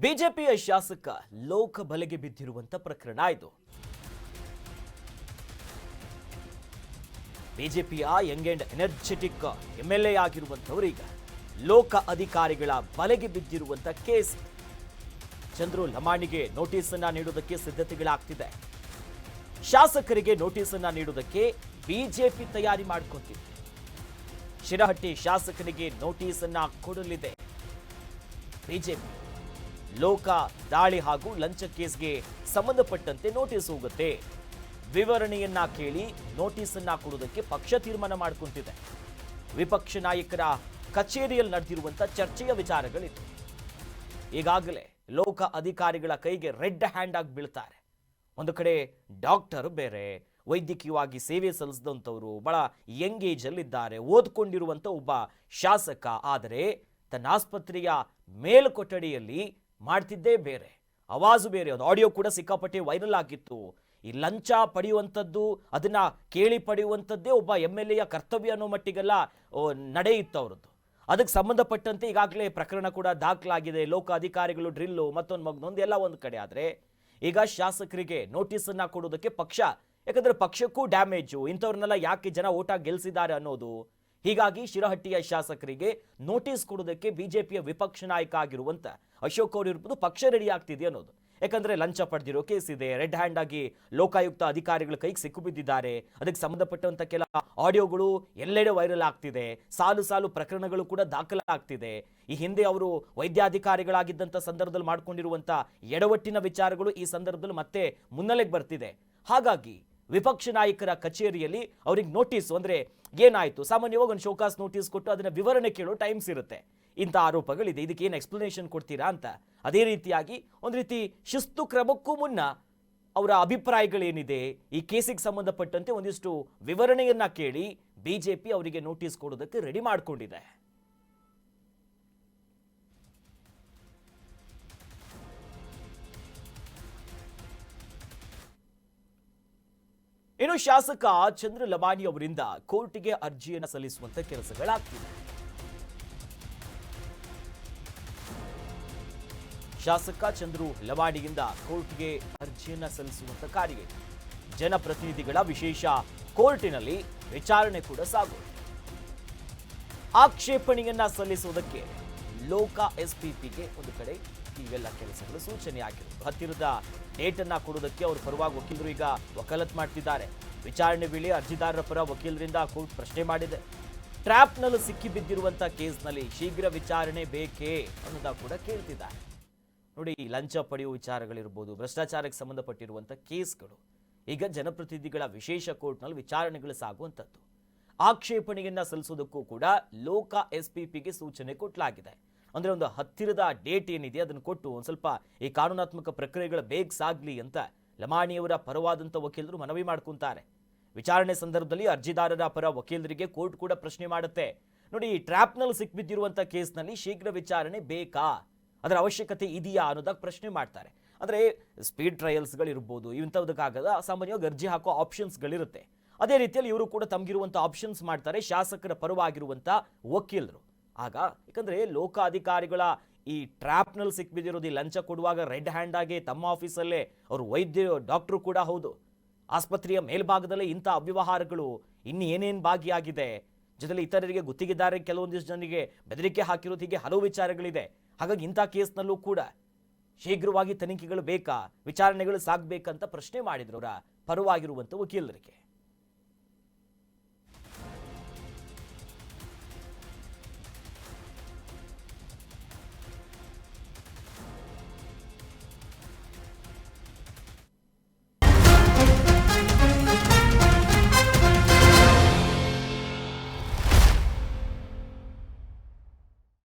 ಬಿಜೆಪಿಯ ಶಾಸಕ ಲೋಕ ಬಲೆಗೆ ಬಿದ್ದಿರುವಂತ ಪ್ರಕರಣ ಇದು. ಬಿಜೆಪಿಯ ಯಂಗ್ ಅಂಡ್ ಎನರ್ಜೆಟಿಕ್ ಎಂಎಲ್ಎ ಆಗಿರುವಂತವರೀಗ ಲೋಕ ಅಧಿಕಾರಿಗಳ ಬಲೆಗೆ ಬಿದ್ದಿರುವಂತ ಕೇಸ್. ಚಂದ್ರು ಲಮಾಣಿಗೆ ನೋಟಿಸ್ ಅನ್ನ ನೀಡುವುದಕ್ಕೆ ಸಿದ್ಧತೆಗಳಾಗ್ತಿದೆ. ಶಾಸಕರಿಗೆ ನೋಟಿಸ್ ಅನ್ನ ನೀಡುವುದಕ್ಕೆ ಬಿಜೆಪಿ ತಯಾರಿ ಮಾಡಿಕೊಂಡಿದೆ. ಶಿರಹಟ್ಟಿ ಶಾಸಕನಿಗೆ ನೋಟಿಸ್ ಅನ್ನ ಕೊಡಲಿದೆ ಬಿಜೆಪಿ. ಲೋಕ ದಾಳಿ ಹಾಗೂ ಲಂಚ ಕೇಸ್ಗೆ ಸಂಬಂಧಪಟ್ಟಂತೆ ನೋಟಿಸ್ ಹೋಗುತ್ತೆ. ವಿವರಣೆಯನ್ನ ಕೇಳಿ ನೋಟಿಸ್ ಅನ್ನ ಕೊಡುವುದಕ್ಕೆ ಪಕ್ಷ ತೀರ್ಮಾನ ಮಾಡಿಕೊಂಡಿದೆ. ವಿಪಕ್ಷ ನಾಯಕರ ಕಚೇರಿಯಲ್ಲಿ ನಡೆದಿರುವಂತ ಚರ್ಚೆಯ ವಿಚಾರಗಳಿದೆ. ಈಗಾಗಲೇ ಲೋಕ ಅಧಿಕಾರಿಗಳ ಕೈಗೆ ರೆಡ್ ಹ್ಯಾಂಡ್ ಆಗಿ ಬೀಳ್ತಾರೆ. ಒಂದು ಕಡೆ ಡಾಕ್ಟರ್ ಬೇರೆ, ವೈದ್ಯಕೀಯವಾಗಿ ಸೇವೆ ಸಲ್ಲಿಸಿದಂಥವರು, ಬಹಳ ಯಂಗ್ ಏಜ್ ಅಲ್ಲಿ ಇದ್ದಾರೆ, ಓದ್ಕೊಂಡಿರುವಂತ ಒಬ್ಬ ಶಾಸಕ. ಆದರೆ ತನ್ನ ಆಸ್ಪತ್ರೆಯ ಮೇಲ್ಕೊಠಡಿಯಲ್ಲಿ ಮಾಡ್ತಿದ್ದೇ ಬೇರೆ, ಆವಾಜು ಬೇರೆ. ಒಂದು ಆಡಿಯೋ ಕೂಡ ಸಿಕ್ಕಾಪಟ್ಟೆ ವೈರಲ್ ಆಗಿತ್ತು. ಈ ಲಂಚ ಪಡೆಯುವಂಥದ್ದು, ಅದನ್ನ ಕೇಳಿ ಪಡೆಯುವಂಥದ್ದೇ ಒಬ್ಬ MLA ಕರ್ತವ್ಯ ಅನ್ನೋ ಮಟ್ಟಿಗೆಲ್ಲ ನಡೆಯಿತ್ತು ಅವರದ್ದು. ಅದಕ್ಕೆ ಸಂಬಂಧಪಟ್ಟಂತೆ ಈಗಾಗಲೇ ಪ್ರಕರಣ ಕೂಡ ದಾಖಲಾಗಿದೆ. ಲೋಕ ಅಧಿಕಾರಿಗಳು ಡ್ರಿಲ್ಲು ಮತ್ತೊಂದು ಎಲ್ಲ ಒಂದು ಕಡೆ. ಆದರೆ ಈಗ ಶಾಸಕರಿಗೆ ನೋಟಿಸ್ ಅನ್ನ ಕೊಡೋದಕ್ಕೆ ಪಕ್ಷ, ಯಾಕಂದ್ರೆ ಪಕ್ಷಕ್ಕೂ ಡ್ಯಾಮೇಜು, ಇಂಥವ್ರನ್ನೆಲ್ಲ ಯಾಕೆ ಜನ ಓಟಾಗಿ ಗೆಲ್ಸಿದ್ದಾರೆ ಅನ್ನೋದು. ಹೀಗಾಗಿ ಶಿರಹಟ್ಟಿಯ ಶಾಸಕರಿಗೆ ನೋಟಿಸ್ ಕೊಡೋದಕ್ಕೆ ಬಿಜೆಪಿಯ ವಿಪಕ್ಷ ನಾಯಕ ಆಗಿರುವಂತ ಅಶೋಕ್ ಅವರು ಇರ್ಬೋದು, ಪಕ್ಷ ರೆಡಿ ಆಗ್ತಿದೆ ಅನ್ನೋದು. ಯಾಕಂದ್ರೆ ಲಂಚ ಪಡೆದಿರೋ ಕೇಸ್ ಇದೆ, ರೆಡ್ ಹ್ಯಾಂಡ್ ಆಗಿ ಲೋಕಾಯುಕ್ತ ಅಧಿಕಾರಿಗಳ ಕೈಗೆ ಸಿಕ್ಕು ಬಿದ್ದಿದ್ದಾರೆ. ಅದಕ್ಕೆ ಸಂಬಂಧಪಟ್ಟಂತ ಕೆಲ ಆಡಿಯೋಗಳು ಎಲ್ಲೆಡೆ ವೈರಲ್ ಆಗ್ತಿದೆ. ಸಾಲು ಸಾಲು ಪ್ರಕರಣಗಳು ಕೂಡ ದಾಖಲಾಗ್ತಿದೆ. ಈ ಹಿಂದೆ ಅವರು ವೈದ್ಯಾಧಿಕಾರಿಗಳಾಗಿದ್ದಂಥ ಸಂದರ್ಭದಲ್ಲಿ ಮಾಡ್ಕೊಂಡಿರುವಂತ ಎಡವಟ್ಟಿನ ವಿಚಾರಗಳು ಈ ಸಂದರ್ಭದಲ್ಲಿ ಮತ್ತೆ ಮುನ್ನೆಲೆಗೆ ಬರ್ತಿದೆ. ಹಾಗಾಗಿ ವಿಪಕ್ಷ ನಾಯಕರ ಕಚೇರಿಯಲ್ಲಿ ಅವ್ರಿಗೆ ನೋಟಿಸ್ ಅಂದ್ರೆ ಏನಾಯ್ತು, ಸಾಮಾನ್ಯವಾಗಿ ಒಂದು ಶೋಕಾಸ್ ನೋಟಿಸ್ ಕೊಟ್ಟು ಅದನ್ನ ವಿವರಣೆ ಕೇಳೋ ಟೈಮ್ಸ್ ಇರುತ್ತೆ. ಇಂಥ ಆರೋಪಗಳಿದೆ, ಇದಕ್ಕೆ ಏನು ಎಕ್ಸ್ಪ್ಲನೇಷನ್ ಕೊಡ್ತೀರಾ ಅಂತ. ಅದೇ ರೀತಿಯಾಗಿ ಒಂದು ರೀತಿ ಶಿಸ್ತು ಕ್ರಮಕ್ಕೂ ಮುನ್ನ ಅವರ ಅಭಿಪ್ರಾಯಗಳೇನಿದೆ, ಈ ಕೇಸಿಗೆ ಸಂಬಂಧಪಟ್ಟಂತೆ ಒಂದಿಷ್ಟು ವಿವರಣೆಯನ್ನ ಕೇಳಿ ಬಿಜೆಪಿ ಅವರಿಗೆ ನೋಟಿಸ್ ಕೊಡೋದಕ್ಕೆ ರೆಡಿ ಮಾಡಿಕೊಂಡಿದೆ. ಇನ್ನು ಶಾಸಕ ಚಂದ್ರ ಲಮಾಣಿ ಅವರಿಂದ ಕೋರ್ಟ್ಗೆ ಅರ್ಜಿಯನ್ನು ಸಲ್ಲಿಸುವಂತ ಕೆಲಸಗಳಾಗ್ತಿದೆ. ಶಾಸಕ ಚಂದ್ರು ಲಮಾಣಿಯಿಂದ ಕೋರ್ಟ್ಗೆ ಅರ್ಜಿಯನ್ನ ಸಲ್ಲಿಸುವಂತ ಕಾರ್ಯ. ಜನಪ್ರತಿನಿಧಿಗಳ ವಿಶೇಷ ಕೋರ್ಟಿನಲ್ಲಿ ವಿಚಾರಣೆ ಕೂಡ ಸಾಗುವುದು. ಆಕ್ಷೇಪಣೆಯನ್ನ ಸಲ್ಲಿಸುವುದಕ್ಕೆ ಲೋಕ SPPಗೆ ಒಂದು ಕಡೆ ಇವೆಲ್ಲ ಕೆಲಸಗಳು ಸೂಚನೆ ಆಗಿರುವುದು. ಹತ್ತಿರದ ಡೇಟ್ ಅನ್ನ ಕೊಡುವುದಕ್ಕೆ ಅವರು ಪರವಾಗಿ ವಕೀಲರು ಈಗ ವಕಾಲತ್ ಮಾಡ್ತಿದ್ದಾರೆ. ವಿಚಾರಣೆ ವೇಳೆ ಅರ್ಜಿದಾರರ ಪರ ವಕೀಲರಿಂದ ಕೋರ್ಟ್ ಪ್ರಶ್ನೆ ಮಾಡಿದೆ. ಟ್ರ್ಯಾಪ್ನಲ್ಲಿ ಸಿಕ್ಕಿ ಬಿದ್ದಿರುವಂತಹ ಕೇಸ್ನಲ್ಲಿ ಶೀಘ್ರ ವಿಚಾರಣೆ ಬೇಕೇ ಅನ್ನೋದ ಕೂಡ ಕೇಳ್ತಿದ್ದಾರೆ. ನೋಡಿ, ಲಂಚ ಪಡೆಯುವ ವಿಚಾರಗಳಿರ್ಬೋದು, ಭ್ರಷ್ಟಾಚಾರಕ್ಕೆ ಸಂಬಂಧಪಟ್ಟಿರುವಂಥ ಕೇಸ್ಗಳು ಈಗ ಜನಪ್ರತಿನಿಧಿಗಳ ವಿಶೇಷ ಕೋರ್ಟ್ನಲ್ಲಿ ವಿಚಾರಣೆಗಳು ಸಾಗುವಂಥದ್ದು. ಆಕ್ಷೇಪಣೆಯನ್ನ ಸಲ್ಲಿಸೋದಕ್ಕೂ ಕೂಡ ಲೋಕ SPPಗೆ ಸೂಚನೆ ಕೊಟ್ಟಲಾಗಿದೆ. ಅಂದ್ರೆ ಒಂದು ಹತ್ತಿರದ ಡೇಟ್ ಏನಿದೆ ಅದನ್ನು ಕೊಟ್ಟು ಒಂದು ಸ್ವಲ್ಪ ಈ ಕಾನೂನಾತ್ಮಕ ಪ್ರಕ್ರಿಯೆಗಳ ಬೇಗ ಸಾಗ್ಲಿ ಅಂತ ಲಮಾಣಿಯವರ ಪರವಾದಂಥ ವಕೀಲರು ಮನವಿ ಮಾಡ್ಕೊಂತಾರೆ. ವಿಚಾರಣೆ ಸಂದರ್ಭದಲ್ಲಿ ಅರ್ಜಿದಾರರ ಪರ ವಕೀಲರಿಗೆ ಕೋರ್ಟ್ ಕೂಡ ಪ್ರಶ್ನೆ ಮಾಡುತ್ತೆ. ನೋಡಿ, ಈ ಟ್ರ್ಯಾಪ್ನಲ್ಲಿ ಸಿಕ್ಬಿದ್ದಿರುವಂಥ ಕೇಸ್ನಲ್ಲಿ ಶೀಘ್ರ ವಿಚಾರಣೆ ಬೇಕಾ, ಅದರ ಅವಶ್ಯಕತೆ ಇದೆಯಾ ಅನ್ನೋದಾಗ ಪ್ರಶ್ನೆ ಮಾಡ್ತಾರೆ. ಅಂದರೆ ಸ್ಪೀಡ್ ಟ್ರಯಲ್ಸ್ಗಳಿರ್ಬೋದು, ಇಂಥದಕ್ಕಾಗದ ಸಾಮಾನ್ಯವಾಗಿ ಅರ್ಜಿ ಹಾಕೋ ಆಪ್ಷನ್ಸ್ಗಳಿರುತ್ತೆ. ಅದೇ ರೀತಿಯಲ್ಲಿ ಇವರು ಕೂಡ ತಮಗಿರುವಂಥ ಆಪ್ಷನ್ಸ್ ಮಾಡ್ತಾರೆ ಶಾಸಕರ ಪರವಾಗಿರುವಂಥ ವಕೀಲರು. ಆಗ ಯಾಕಂದರೆ ಲೋಕ ಅಧಿಕಾರಿಗಳ ಈ ಟ್ರ್ಯಾಪ್ನಲ್ಲಿ ಸಿಕ್ಬಿದ್ದಿರೋದು, ಈ ಲಂಚ ಕೊಡುವಾಗ ರೆಡ್ ಹ್ಯಾಂಡ್ ಆಗಿ ತಮ್ಮ ಆಫೀಸಲ್ಲೇ ಅವರು ವೈದ್ಯ ಡಾಕ್ಟ್ರು ಕೂಡ ಹೌದು, ಆಸ್ಪತ್ರೆಯ ಮೇಲ್ಭಾಗದಲ್ಲೇ ಇಂಥ ಅವ್ಯವಹಾರಗಳು ಇನ್ನು ಏನೇನು ಭಾಗಿಯಾಗಿದೆ, ಜೊತೆಲಿ ಇತರರಿಗೆ ಗುತ್ತಿಗೆದಾರರಿಗೆ ಕೆಲವೊಂದಿಷ್ಟು ಜನರಿಗೆ ಬೆದರಿಕೆ ಹಾಕಿರೋದು, ಹೀಗೆ ಹಲವು ವಿಚಾರಗಳಿದೆ. ಹಾಗಾಗಿ ಇಂಥ ಕೇಸ್ನಲ್ಲೂ ಕೂಡ ಶೀಘ್ರವಾಗಿ ತನಿಖೆಗಳು ಬೇಕಾ, ವಿಚಾರಣೆಗಳು ಸಾಗಬೇಕಂತ ಪ್ರಶ್ನೆ ಮಾಡಿದ್ರು ಅವರ ಪರವಾಗಿರುವಂಥ ವಕೀಲರಿಗೆ.